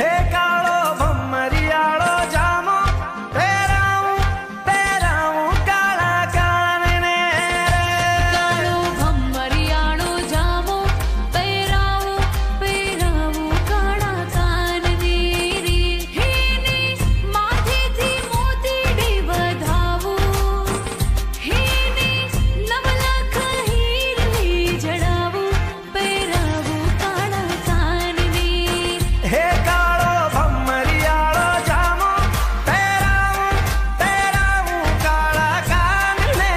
હે કાળો ભમરિયાળો જામો પહેરાવું પહેરાવું કાળા કાનને કાળો ભમરિયાળો જામો પહેરાવું પહેરાવું કાળા કાનને રે હેને માથેથી મોતીડી વધાવું હેને નવલખ હીરલી જડાવું પહેરાવું કાળા કાનને હે કાળો ભમરિયાળો જામો પહેરાવું પહેરાવું કાળા કાનને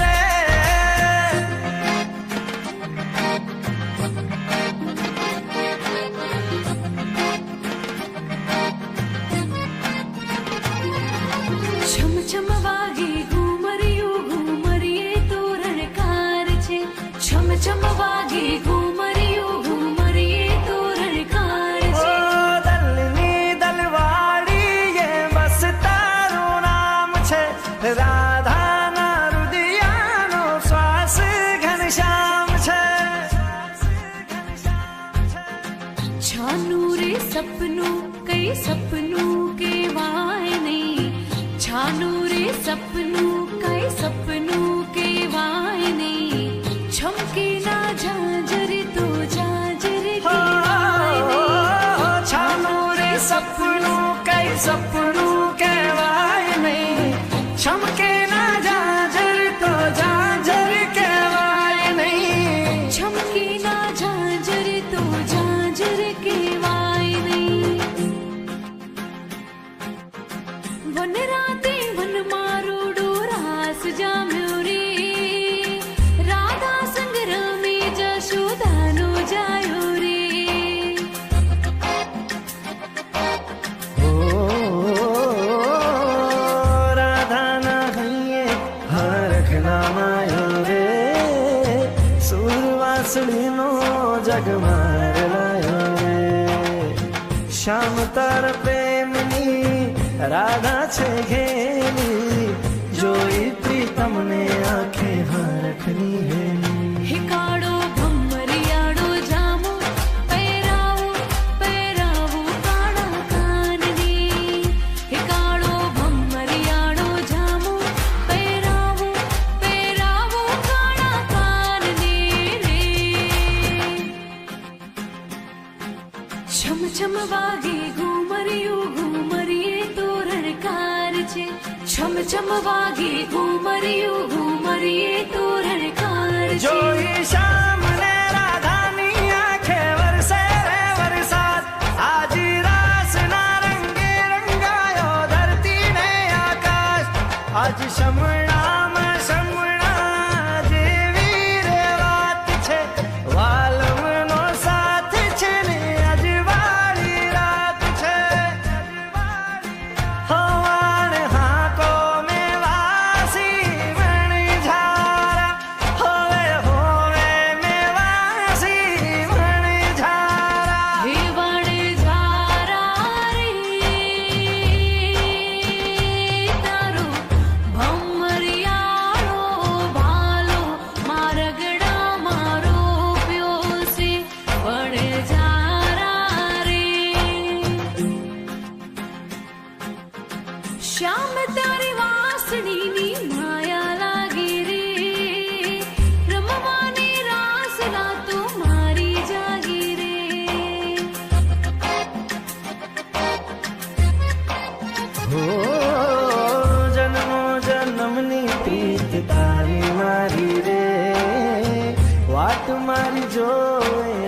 રે છમ છમ વાગે ઘુમરિયું ઘુમરીએ તોરણકાર છે છમ છમ વાગે ઘુમરિયું ઘુમરીએ તોરણકાર ઓ છે દલની દલવાડી એ બસ તારું નામ છે રાધાના રુદિયાનો શ્વાસ ઘનશ્યામ છે છાનું રે સપનું કઈ સપનું કેવાય નહીં છાનું રે સપનું કઈ સપનું કેવાય નહીં છમકે ના ઝાંઝર તો ઝાંઝર કેવાય નહીં છાનું રે સપનું કઈ સપનું કહેવાય નહીં છમકે ના ઝાંઝર તો ઝાંઝર કહેવાય નહીં છમકે ના ઝાંઝર તો ઝાંઝર કેવાય નહીં વન રાતે વન મારો ડોરાસ જામ્યો રે રાધા સંગ રમે જશોદાનો જાયો રે ઓ રાધાના હૈયે હરખ નામાયો રે સુરવાસળીનો જગમાર લાયો રે શ્યામ તાર પ્રેમની રાધા છે ઘેલી જોઈ પ્રીતમને આંખે હરખની હેલી હે કાળો ભમરિયાળો જામો પહેરાવું પહેરાવું કાળા કાનને હે કાળો ભમરિયાળો જામો પહેરાવું પહેરાવું કાળા કાનને રે છમ છમ વાગે ઘુમરિયું ઘુમરીએ તોરણકાર છે છમ છમ વાગે ઘુમરિયું ઘુમરીએ તોરણકાર છે જોઈ શ્યામ ને રાધાની આંખે વરસે રે વરસાદ આજી રાસના રંગે રંગાયો ધરતી ને આકાશ આજ શમણામાં શમણા જેવી રે વાત છે વાલમનો સાથ છે ને અજવાળી રાત છે હવાણ હાકો મે વાસી મણી ઝારા હોવે હોવે મે વાસી મણી ઝારા હે વણઝારા રે તારો ભમરિયાળો ભાલો મારગડા મારો પ્યો છે વણઝારા રે શ્યામ તારી વાસણીની માયા લાગી રે રમવાની રાસના તો મારી જાગી રે હો જન્મો જન્મની પ્રીત તારી મારી રે વાટ મારી જોવે